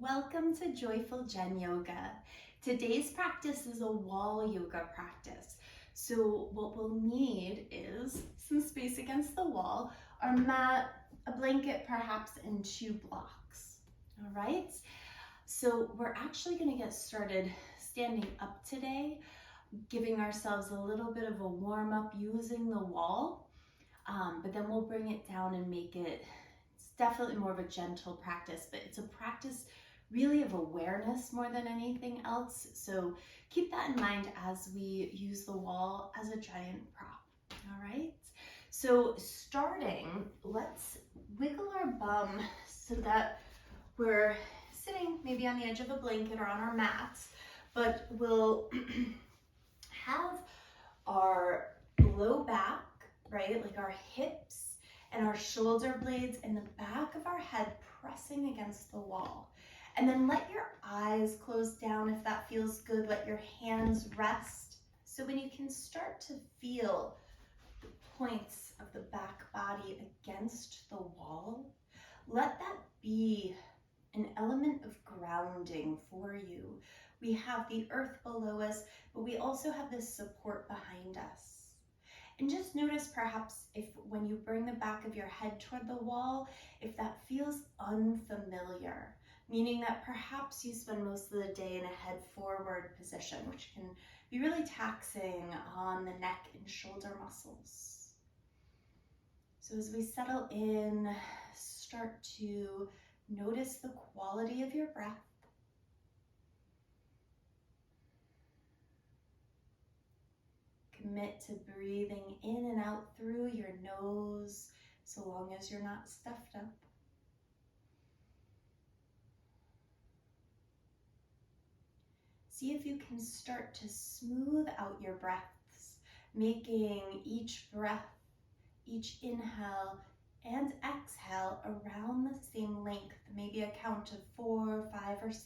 Welcome to Joyful Jen Yoga. Today's practice is a wall yoga practice. So what we'll need is some space against the wall, our mat, a blanket perhaps, and 2 blocks. All right, so we're actually going to get started standing up today, giving ourselves a little bit of a warm up using the wall, but then we'll bring it down and make it, it's definitely more of a gentle practice, but it's a practice really of awareness more than anything else. So keep that in mind as we use the wall as a giant prop. All right, so starting, let's wiggle our bum so that we're sitting maybe on the edge of a blanket or on our mats, but we'll have our low back, right, like our hips and our shoulder blades and the back of our head pressing against the wall. And then let your eyes close down if that feels good. Let your hands rest. So when you can start to feel the points of the back body against the wall, let that be an element of grounding for you. We have the earth below us, but we also have this support behind us. And just notice perhaps if when you bring the back of your head toward the wall, if that feels unfamiliar, meaning that perhaps you spend most of the day in a head forward position, which can be really taxing on the neck and shoulder muscles. So as we settle in, start to notice the quality of your breath. Commit to breathing in and out through your nose, so long as you're not stuffed up. See if you can start to smooth out your breaths, making each breath, each inhale and exhale around the same length, maybe a count of 4, 5, or 6.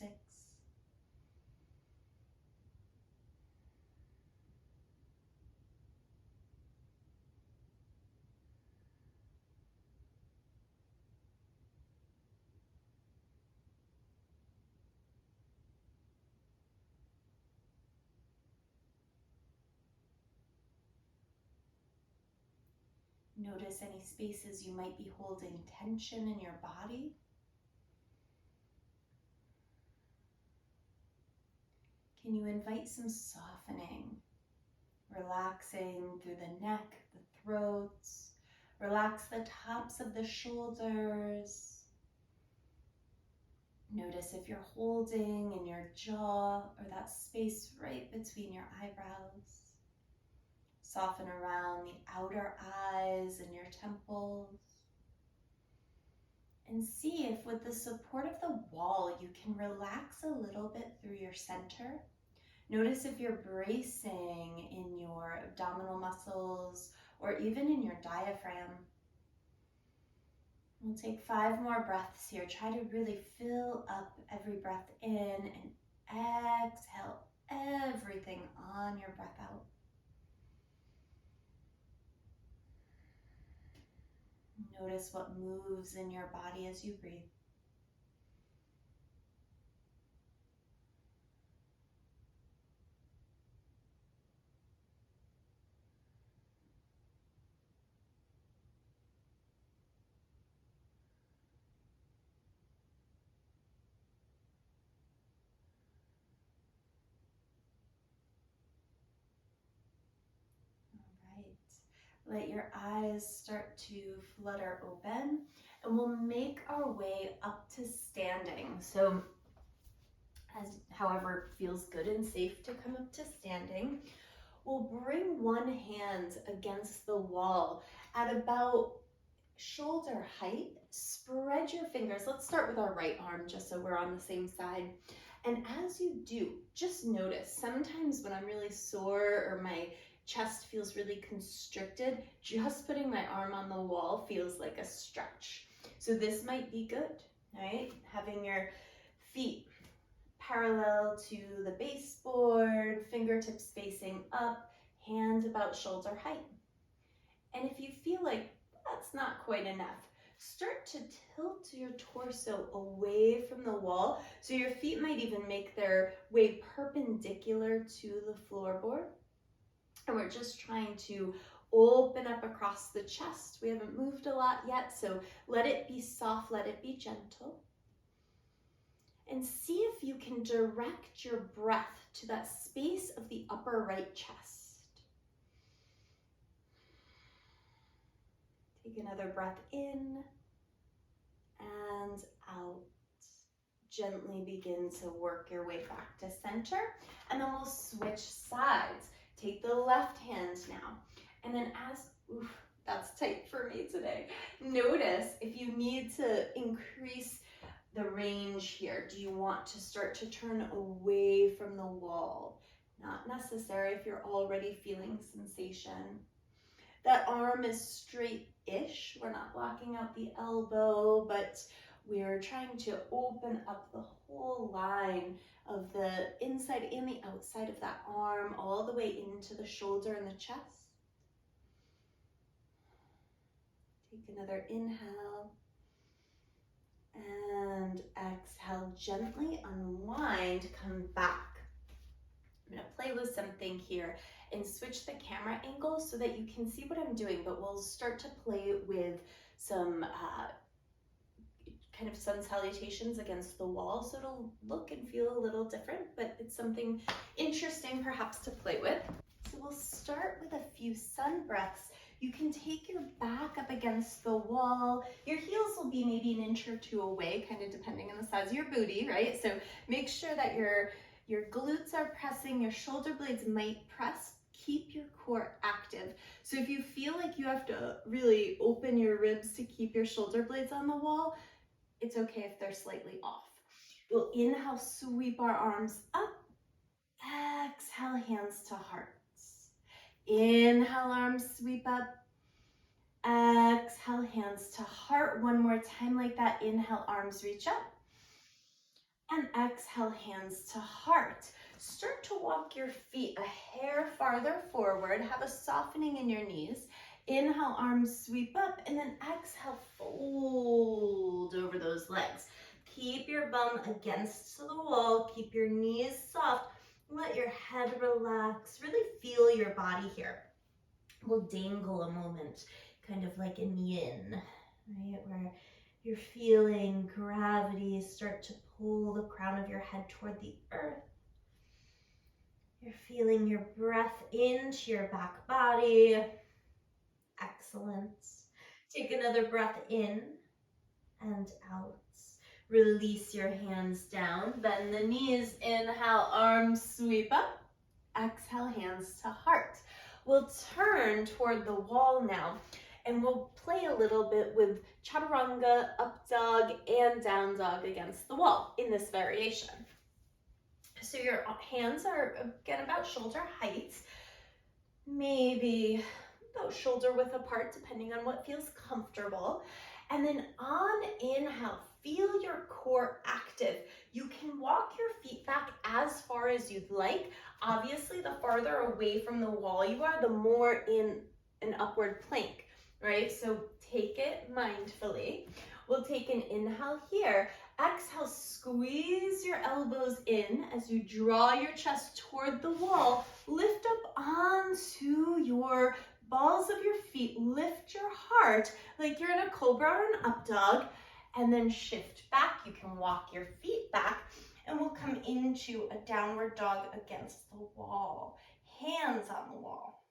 Notice any spaces you might be holding tension in your body. Can you invite some softening, relaxing through the neck, the throat, relax the tops of the shoulders. Notice if you're holding in your jaw or that space right between your eyebrows. Soften around the outer eyes and your temples. And see if with the support of the wall, you can relax a little bit through your center. Notice if you're bracing in your abdominal muscles or even in your diaphragm. We'll take 5 more breaths here. Try to really fill up every breath in and exhale everything on your breath out. Notice what moves in your body as you breathe. Let your eyes start to flutter open, and we'll make our way up to standing. So however it feels good and safe to come up to standing, we'll bring one hand against the wall at about shoulder height. Spread your fingers. Let's start with our right arm just so we're on the same side. And as you do, just notice, sometimes when I'm really sore or my chest feels really constricted, just putting my arm on the wall feels like a stretch. So this might be good, right? Having your feet parallel to the baseboard, fingertips facing up, hands about shoulder height. And if you feel like that's not quite enough, start to tilt your torso away from the wall. So your feet might even make their way perpendicular to the floorboard. And we're just trying to open up across the chest. We haven't moved a lot yet, so let it be soft, let it be gentle. And see if you can direct your breath to that space of the upper right chest. Take another breath in and out. Gently begin to work your way back to center, and then we'll switch sides. Take the left hand now, and then oof, that's tight for me today. Notice if you need to increase the range here. Do you want to start to turn away from the wall? Not necessary if you're already feeling sensation. That arm is straight-ish. We're not blocking out the elbow, but we're trying to open up the whole line of the inside and the outside of that arm, all the way into the shoulder and the chest. Take another inhale. And exhale, gently unwind, come back. I'm gonna play with something here and switch the camera angle so that you can see what I'm doing, but we'll start to play with some kind of sun salutations against the wall, so it'll look and feel a little different, but it's something interesting perhaps to play with. So we'll start with a few sun breaths. You can take your back up against the wall. Your heels will be maybe an inch or two away, kind of depending on the size of your booty, right? So make sure that your glutes are pressing, your shoulder blades might press. Keep your core active. So if you feel like you have to really open your ribs to keep your shoulder blades on the wall, it's okay if they're slightly off. We'll inhale, sweep our arms up. Exhale, hands to hearts. Inhale, arms sweep up. Exhale, hands to heart. One more time like that. Inhale, arms reach up. And exhale, hands to heart. Start to walk your feet a hair farther forward. Have a softening in your knees. Inhale, arms sweep up, and then exhale, fold over those legs. Keep your bum against the wall. Keep your knees soft. Let your head relax. Really feel your body here. We'll dangle a moment, kind of like in yin, right? Where you're feeling gravity start to pull the crown of your head toward the earth. You're feeling your breath into your back body. Excellent. Take another breath in and out. Release your hands down. Bend the knees. Inhale, arms sweep up. Exhale, hands to heart. We'll turn toward the wall now, and we'll play a little bit with chaturanga, up dog, and down dog against the wall in this variation. So your hands are, again, about shoulder height, maybe about shoulder width apart, depending on what feels comfortable. And then on inhale, feel your core active. You can walk your feet back as far as you'd like. Obviously, the farther away from the wall you are, the more in an upward plank, right? So take it mindfully. We'll take an inhale here. Exhale, squeeze your elbows in as you draw your chest toward the wall. Lift up onto your balls of your feet. Lift your heart like you're in a cobra or an up dog, and then shift back. You can walk your feet back, and we'll come into a downward dog against the wall. Hands on the wall.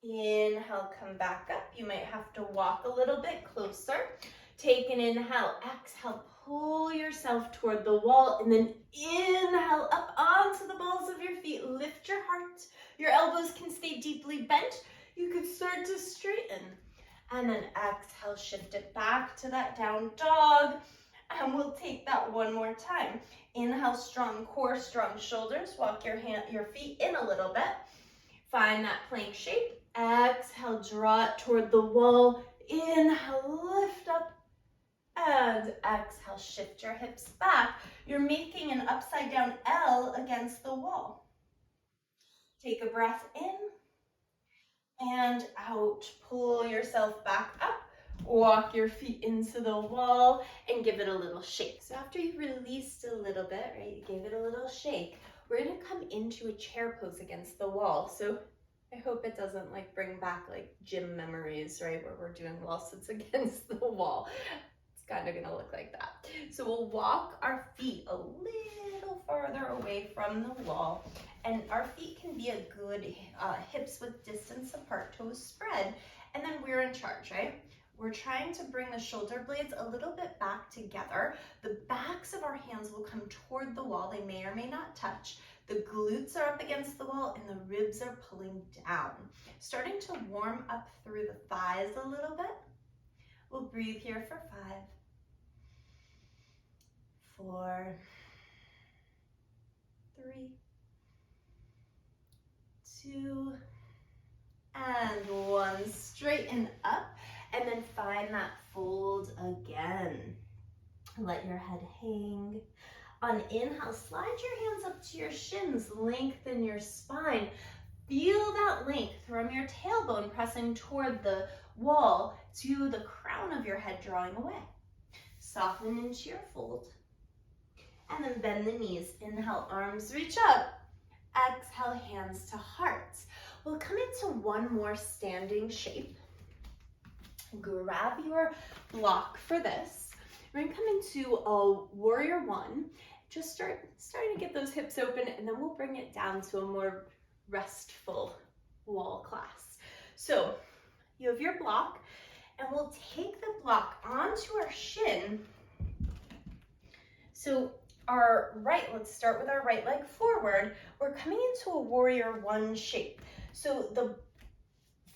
Inhale, come back up. You might have to walk a little bit closer. Take an inhale, exhale, pull yourself toward the wall, and then inhale up onto the balls of your feet. Lift your heart. Your elbows can stay deeply bent. You could start to straighten. And then exhale, shift it back to that down dog. And we'll take that one more time. Inhale, strong core, strong shoulders. Walk your feet in a little bit. Find that plank shape. Exhale, draw it toward the wall. Inhale, lift up. And exhale, shift your hips back. You're making an upside down L against the wall. Take a breath in and out. Pull yourself back up. walk your feet into the wall and give it a little shake. So after you released a little bit, right, you gave it a little shake, we're gonna come into a chair pose against the wall. So I hope it doesn't like bring back like gym memories, right, where we're doing wall sits against the wall. It's kind of gonna look like that. So we'll walk our feet a little farther away from the wall, and our feet can be a good hips width distance apart, toes spread, and then we're in charge, right? We're trying to bring the shoulder blades a little bit back together. The backs of our hands will come toward the wall. They may or may not touch. The glutes are up against the wall and the ribs are pulling down. Starting to warm up through the thighs a little bit. We'll breathe here for 5, 4, 3, 2, and 1. Straighten up and then find that fold again. Let your head hang. On inhale, slide your hands up to your shins, lengthen your spine. Feel that length from your tailbone pressing toward the wall to the crown of your head drawing away. Soften into your fold. And then bend the knees. Inhale, arms reach up. Exhale, hands to heart. We'll come into one more standing shape. Grab your block for this. We're gonna come into a warrior 1. Just starting to get those hips open, and then we'll bring it down to a more restful wall class. So you have your block, and we'll take the block onto our shin. So let's start with our right leg forward. We're coming into a warrior 1 shape. So the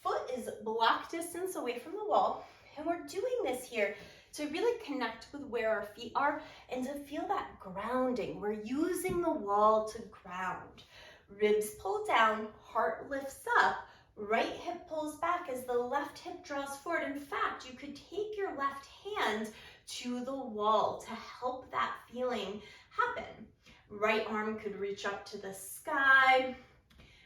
foot is block distance away from the wall, and we're doing this here to really connect with where our feet are and to feel that grounding. We're using the wall to ground. Ribs pull down, heart lifts up, right hip pulls back as the left hip draws forward. In fact, you could take your left hand to the wall to help that feeling happen. Right arm could reach up to the sky.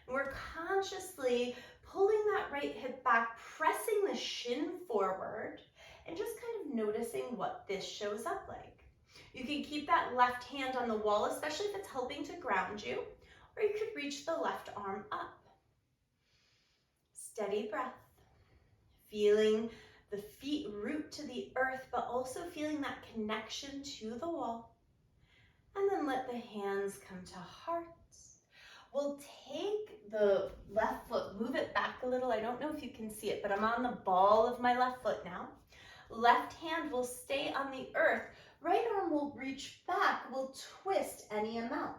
We're consciously pulling that right hip back, pressing the shin forward, and just kind of noticing what this shows up like. You can keep that left hand on the wall, especially if it's helping to ground you, or you could reach the left arm up. Steady breath, feeling the feet root to the earth, but also feeling that connection to the wall. And then let the hands come to heart. We'll take the left foot, move it back a little. I don't know if you can see it, but I'm on the ball of my left foot now. Left hand will stay on the earth. Right arm will reach back. We'll twist any amount.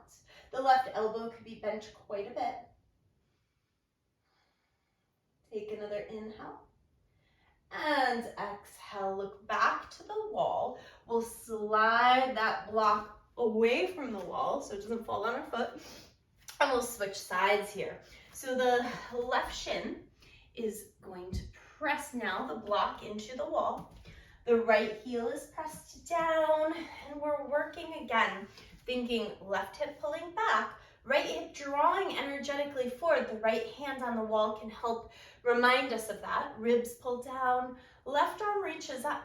The left elbow could be bent quite a bit. Take another inhale. And exhale, look back to the wall. We'll slide that block away from the wall so it doesn't fall on our foot. And we'll switch sides here. So the left shin is going to press now the block into the wall. The right heel is pressed down, and we're working again, thinking left hip pulling back, right hip drawing energetically forward. The right hand on the wall can help remind us of that. Ribs pull down, left arm reaches up.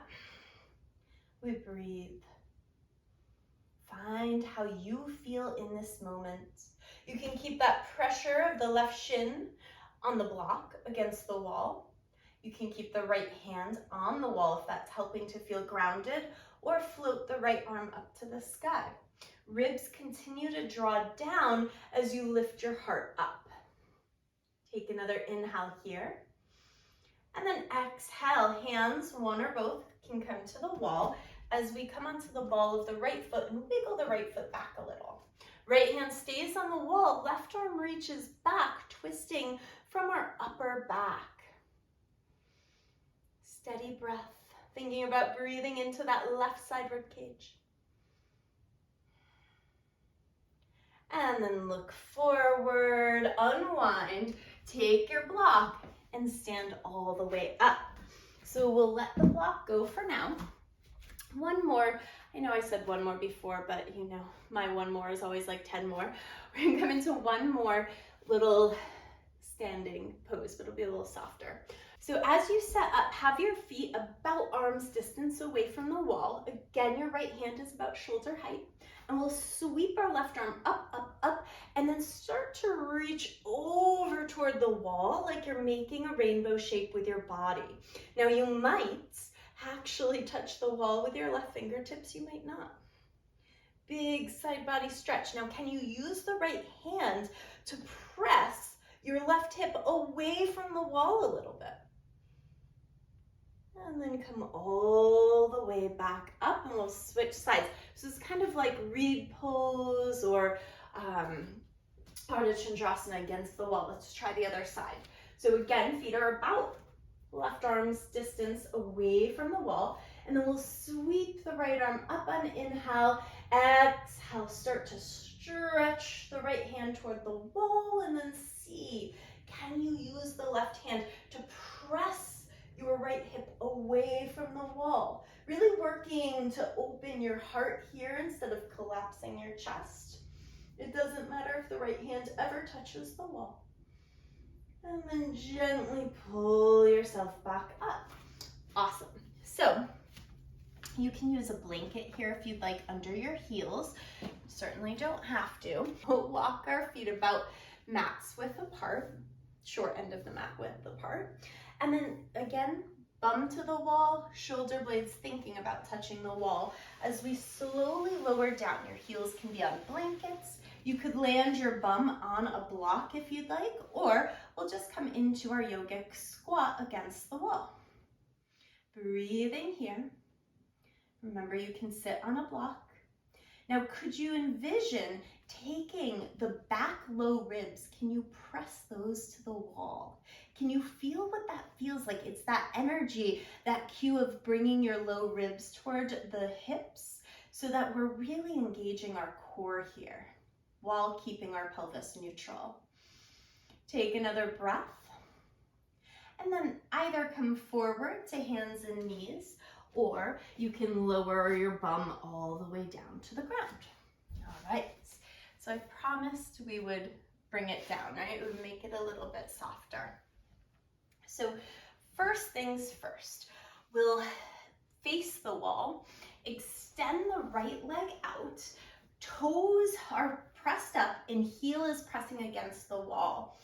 We breathe. Find how you feel in this moment. You can keep that pressure of the left shin on the block against the wall. You can keep the right hand on the wall if that's helping to feel grounded, or float the right arm up to the sky. Ribs continue to draw down as you lift your heart up. Take another inhale here. And then exhale, hands, one or both, can come to the wall as we come onto the ball of the right foot and wiggle the right foot back a little. Right hand stays on the wall, left arm reaches back, twisting from our upper back. Steady breath, thinking about breathing into that left side rib cage. And then look forward, unwind, take your block and stand all the way up. So we'll let the block go for now. One more. I know I said one more before, but you know, my one more is always like 10 more. We're gonna come into one more little standing pose, but it'll be a little softer. So as you set up, have your feet about arm's distance away from the wall. Again, your right hand is about shoulder height. And we'll sweep our left arm up, up, up, and then start to reach over toward the wall like you're making a rainbow shape with your body. Now you might actually touch the wall with your left fingertips, you might not. Big side body stretch. Now can you use the right hand to press your left hip away from the wall a little bit? And then come all the way back up, and we'll switch sides. So it's kind of like reed pose or Ardha Chandrasana against the wall. Let's try the other side. So again, feet are about left arm's distance away from the wall, and then we'll sweep the right arm up on inhale. Exhale, start to stretch the right hand toward the wall, and then see, can you use the left hand to press your right hip away from the wall? Really working to open your heart here instead of collapsing your chest. It doesn't matter if the right hand ever touches the wall. And then gently pull yourself back up. Awesome. So you can use a blanket here if you'd like under your heels. You certainly don't have to. We'll walk our feet about mat's width apart, short end of the mat width apart. And then again, bum to the wall, shoulder blades thinking about touching the wall. As we slowly lower down, your heels can be on blankets. You could land your bum on a block if you'd like, or we'll just come into our yogic squat against the wall. Breathing here. Remember, you can sit on a block. Now, could you envision taking the back low ribs? Can you press those to the wall? Can you feel what that feels like? It's that energy, that cue of bringing your low ribs toward the hips so that we're really engaging our core here while keeping our pelvis neutral. Take another breath. And then either come forward to hands and knees, or you can lower your bum all the way down to the ground. All right, so I promised we would bring it down, right? It would make it a little bit softer. So first things first, we'll face the wall, extend the right leg out, toes are pressed up and heel is pressing against the wall.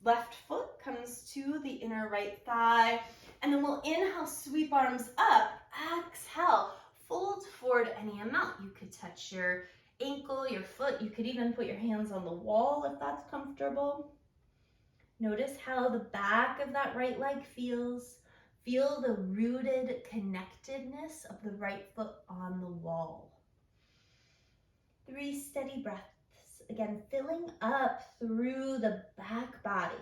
Left foot comes to the inner right thigh, and then we'll inhale, sweep arms up. Exhale, fold forward any amount. You could touch your ankle, your foot. You could even put your hands on the wall if that's comfortable. Notice how the back of that right leg feels. Feel the rooted connectedness of the right foot on the wall. 3 steady breaths. Again, filling up through the back body.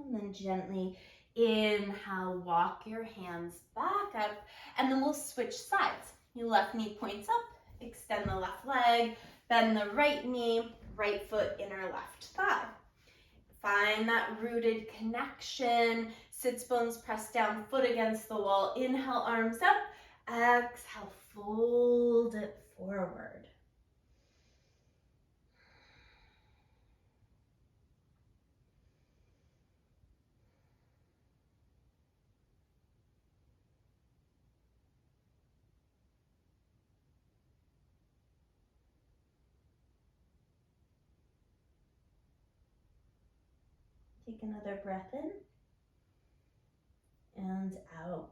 And then gently inhale, walk your hands back up, and then we'll switch sides. Your left knee points up, extend the left leg, bend the right knee, right foot, inner left thigh. Find that rooted connection. Sits bones pressed down, foot against the wall. Inhale, arms up. Exhale, fold it forward. Take another breath in and out.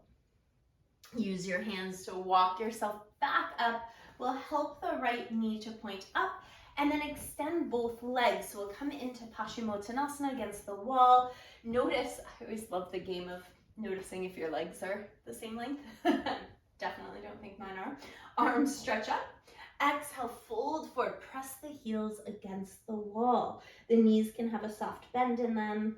Use your hands to walk yourself back up. We'll help the right knee to point up and then extend both legs. So we'll come into Pashimotonasana against the wall. Notice, I always love the game of noticing if your legs are the same length. Definitely don't think mine are. Arms stretch up. Exhale, fold forward, press the heels against the wall. The knees can have a soft bend in them.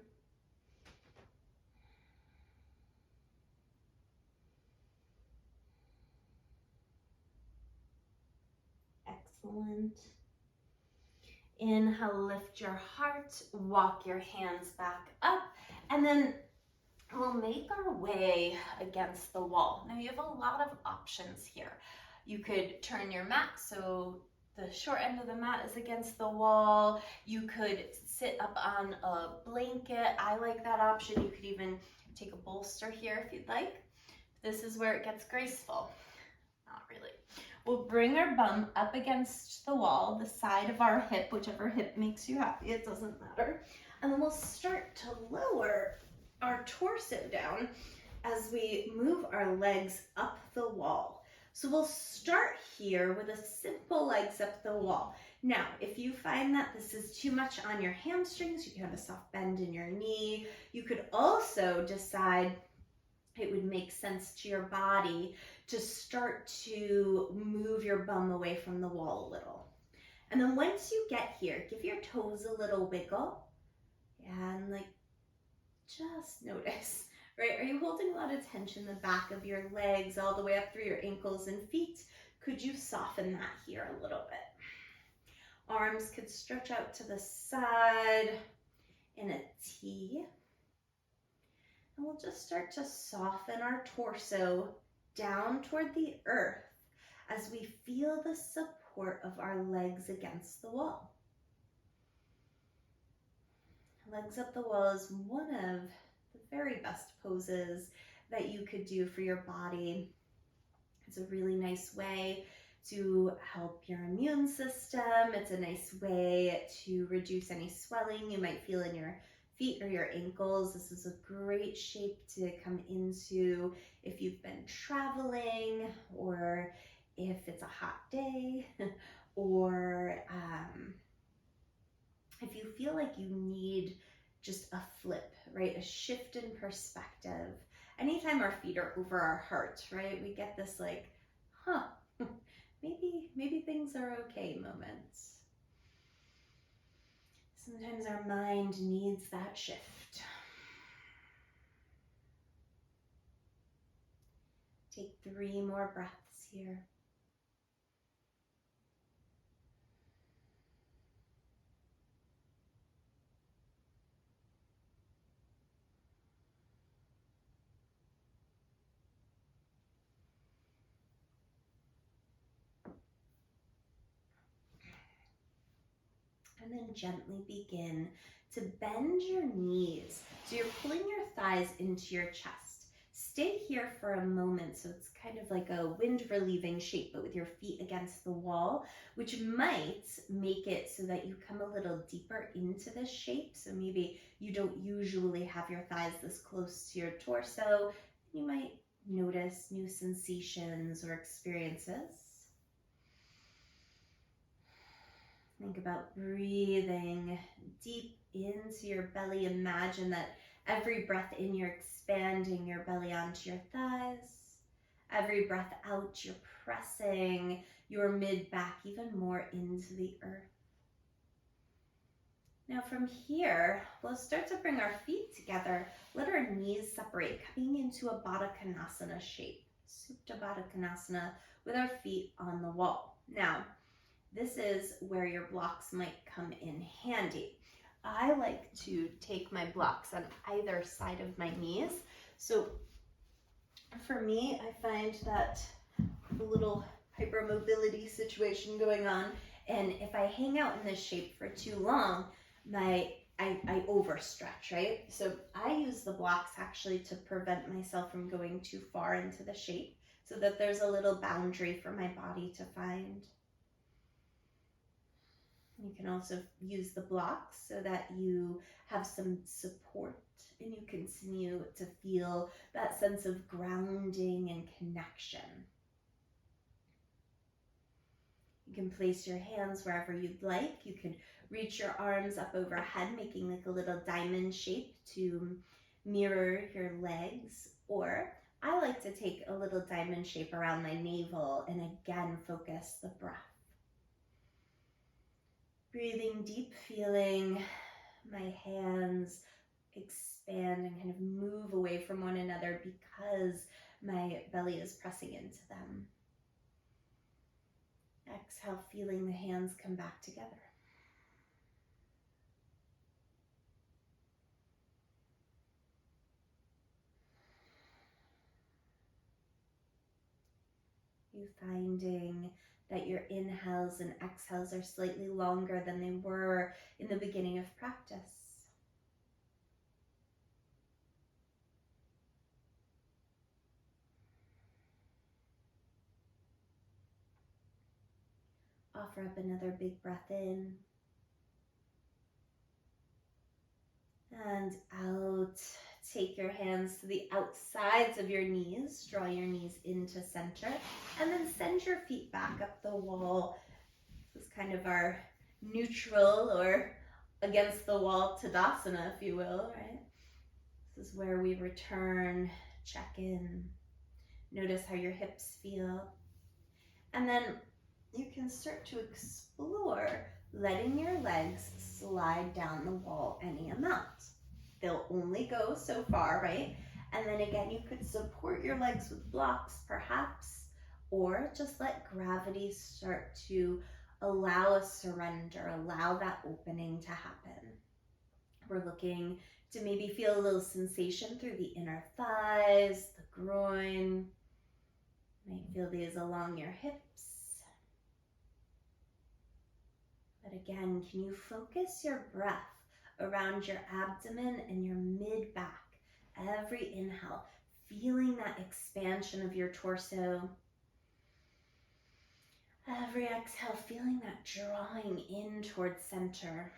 Excellent. Inhale, lift your heart, walk your hands back up, and then we'll make our way against the wall. Now you have a lot of options here. You could turn your mat so the short end of the mat is against the wall. You could sit up on a blanket. I like that option. You could even take a bolster here if you'd like. This is where it gets graceful. Not really. We'll bring our bum up against the wall, the side of our hip, whichever hip makes you happy, it doesn't matter. And then we'll start to lower our torso down as we move our legs up the wall. So we'll start here with a simple legs up the wall. Now, if you find that this is too much on your hamstrings, you can have a soft bend in your knee. You could also decide it would make sense to your body to start to move your bum away from the wall a little. And then once you get here, give your toes a little wiggle and like just notice, right? Are you holding a lot of tension in the back of your legs all the way up through your ankles and feet? Could you soften that here a little bit? Arms could stretch out to the side in a T. And we'll just start to soften our torso down toward the earth as we feel the support of our legs against the wall. Legs up the wall is one of the very best poses that you could do for your body. It's a really nice way to help your immune system. It's a nice way to reduce any swelling you might feel in your feet or your ankles. This is a great shape to come into if you've been traveling, or if it's a hot day, or if you feel like you need just a flip, right? A shift in perspective. Anytime our feet are over our heart, right? We get this like, huh, maybe things are okay moments. Sometimes our mind needs that shift. Take 3 more breaths here. And then gently begin to bend your knees. So you're pulling your thighs into your chest. Stay here for a moment, so it's kind of like a wind relieving shape, but with your feet against the wall, which might make it so that you come a little deeper into this shape. So maybe you don't usually have your thighs this close to your torso. You might notice new sensations or experiences. Think about breathing deep into your belly. Imagine that every breath in, you're expanding your belly onto your thighs. Every breath out, you're pressing your mid-back even more into the earth. Now from here, we'll start to bring our feet together. Let our knees separate, coming into a Baddha Konasana shape. Supta Baddha Konasana with our feet on the wall. Now, this is where your blocks might come in handy. I like to take my blocks on either side of my knees. So for me, I find that a little hypermobility situation going on, and if I hang out in this shape for too long, I overstretch, right? So I use the blocks actually to prevent myself from going too far into the shape, so that there's a little boundary for my body to find. You can also use the blocks so that you have some support and you continue to feel that sense of grounding and connection. You can place your hands wherever you'd like. You can reach your arms up overhead, making like a little diamond shape to mirror your legs. Or I like to take a little diamond shape around my navel and again focus the breath. Breathing deep, feeling my hands expand and kind of move away from one another because my belly is pressing into them. Exhale, feeling the hands come back together. you finding that your inhales and exhales are slightly longer than they were in the beginning of practice? Offer up another big breath in and out. Take your hands to the outsides of your knees. Draw your knees into center and then send your feet back up the wall. This is kind of our neutral or against the wall Tadasana, if you will, right? This is where we return, check in, notice how your hips feel. And then you can start to explore letting your legs slide down the wall any amount. They'll only go so far, right? And then again, you could support your legs with blocks perhaps, or just let gravity start to allow a surrender, allow that opening to happen. We're looking to maybe feel a little sensation through the inner thighs, the groin. You might feel these along your hips. But again, can you focus your breath around your abdomen and your mid-back? Every inhale, feeling that expansion of your torso. Every exhale, feeling that drawing in towards center.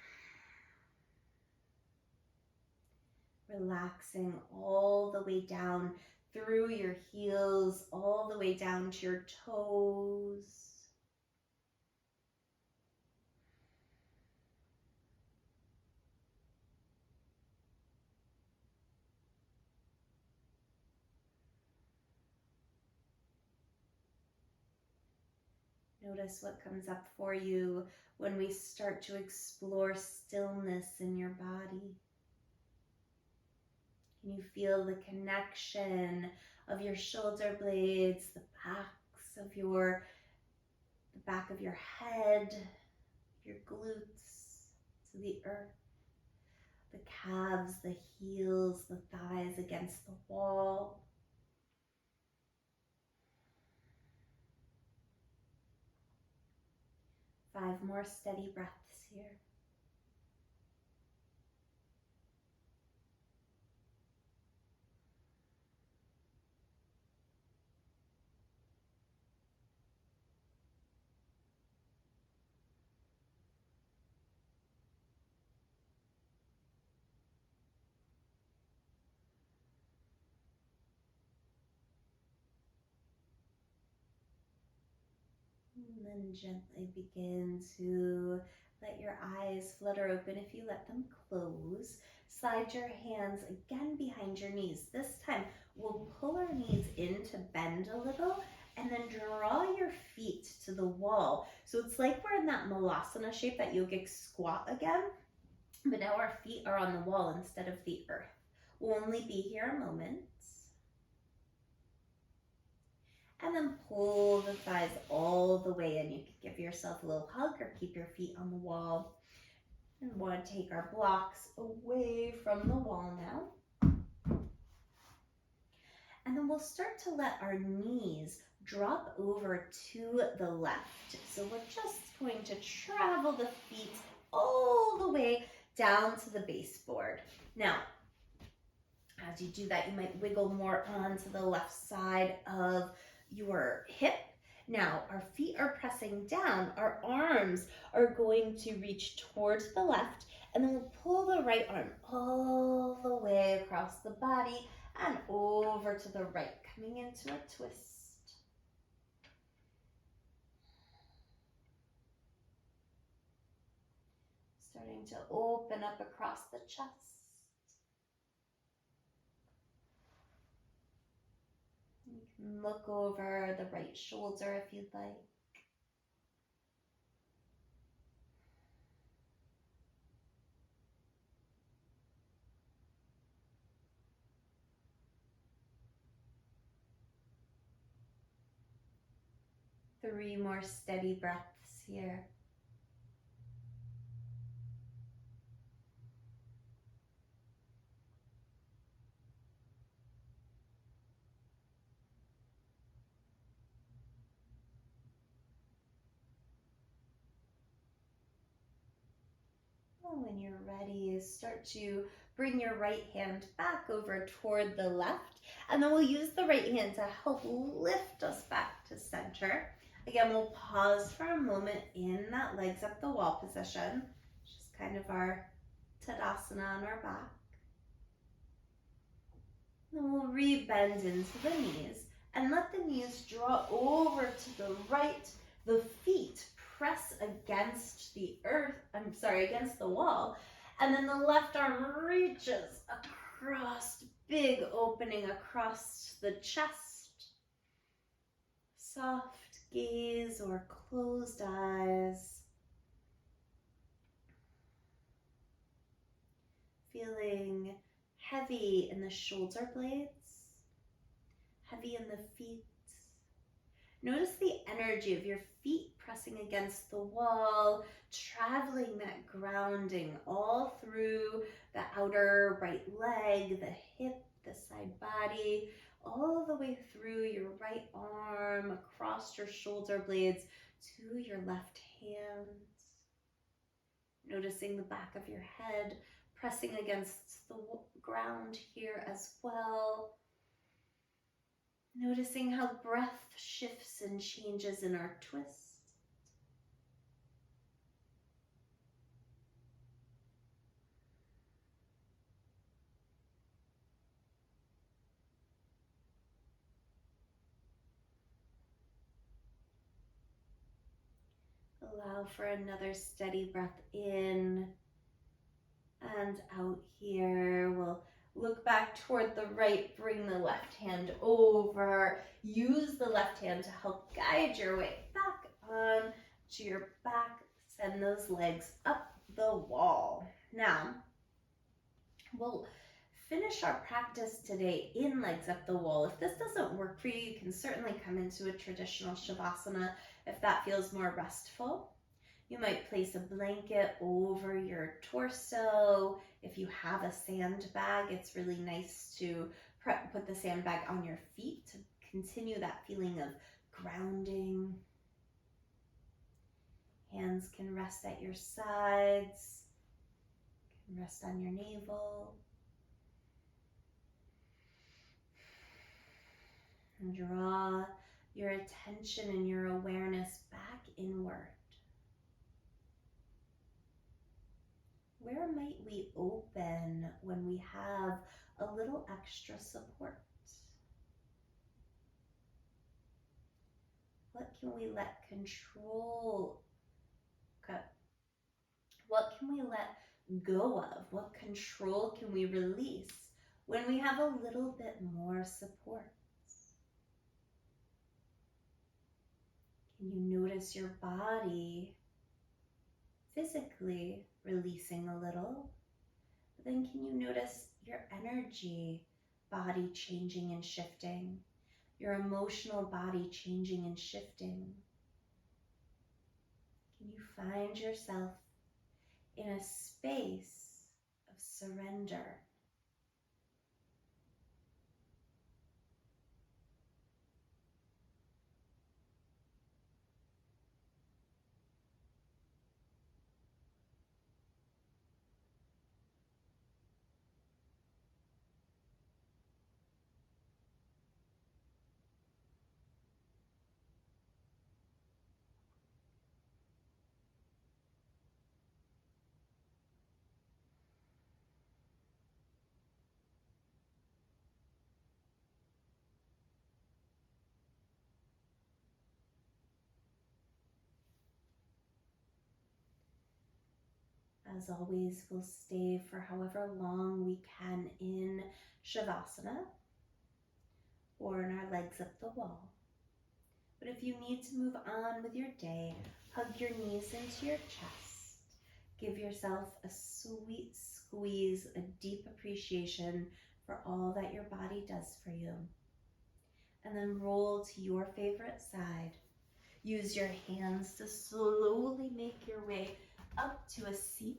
Relaxing all the way down through your heels, all the way down to your toes. Notice what comes up for you when we start to explore stillness in your body. Can you feel the connection of your shoulder blades, the back of your head, your glutes to the earth, the calves, the heels, the thighs against the wall. Five more steady breaths here. And then gently begin to let your eyes flutter open if you let them close. Slide your hands again behind your knees. This time we'll pull our knees in to bend a little and then draw your feet to the wall. So it's like we're in that Malasana shape, that Yogic Squat again, but now our feet are on the wall instead of the earth. We'll only be here a moment. And then pull the thighs all the way in. You can give yourself a little hug or keep your feet on the wall. And we want to take our blocks away from the wall now. And then we'll start to let our knees drop over to the left. So we're just going to travel the feet all the way down to the baseboard. Now, as you do that, you might wiggle more onto the left side of your hip. Now, our feet are pressing down, our arms are going to reach towards the left, and then we'll pull the right arm all the way across the body and over to the right, coming into a twist. Starting to open up across the chest. You can look over the right shoulder if you'd like. Three more steady breaths here. When you're ready, start to bring your right hand back over toward the left, and then we'll use the right hand to help lift us back to center. Again, we'll pause for a moment in that legs up the wall position, which is kind of our Tadasana on our back. Then we'll re-bend into the knees and let the knees draw over to the right. The feet press against the against the wall. And then the left arm reaches across, big opening across the chest. Soft gaze or closed eyes. Feeling heavy in the shoulder blades, heavy in the feet. Notice the energy of your feet pressing against the wall, traveling that grounding all through the outer right leg, the hip, the side body, all the way through your right arm, across your shoulder blades to your left hand. Noticing the back of your head pressing against the ground here as well. Noticing how breath shifts and changes in our twist. Allow for another steady breath in and out here. We'll look back toward the right, bring the left hand over. Use the left hand to help guide your way back on to your back. Send those legs up the wall. Now, we'll finish our practice today in legs up the wall. If this doesn't work for you, you can certainly come into a traditional Shavasana if that feels more restful. You might place a blanket over your torso. If you have a sandbag, it's really nice to put the sandbag on your feet to continue that feeling of grounding. Hands can rest at your sides, can rest on your navel. And draw your attention and your awareness back inward. Where might we open when we have a little extra support? What can we let control? What can we let go of? What control can we release when we have a little bit more support? Can you notice your body physically releasing a little? But then can you notice your energy body changing and shifting? Your emotional body changing and shifting? Can you find yourself in a space of surrender? As always, we'll stay for however long we can in Shavasana or in our legs up the wall. But if you need to move on with your day, hug your knees into your chest. Give yourself a sweet squeeze, a deep appreciation for all that your body does for you. And then roll to your favorite side. Use your hands to slowly make your way up to a seat,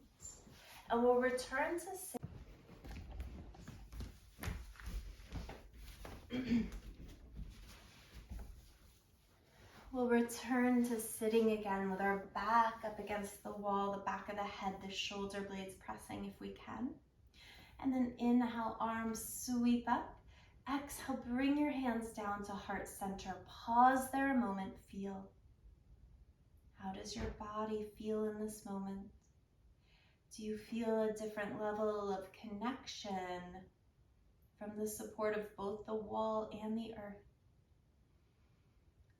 and we'll return to sit. We'll return to sitting again with our back up against the wall, the back of the head, the shoulder blades pressing if we can. And then inhale, arms sweep up. Exhale, bring your hands down to heart center. Pause there a moment, feel. How does your body feel in this moment? Do you feel a different level of connection from the support of both the wall and the earth?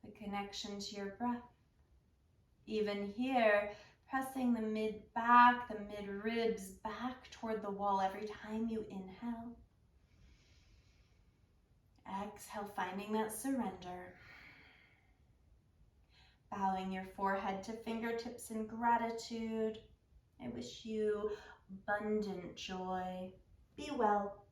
The connection to your breath. Even here, pressing the mid-back, the mid-ribs back toward the wall every time you inhale. Exhale, finding that surrender. Bowing your forehead to fingertips in gratitude. I wish you abundant joy. Be well.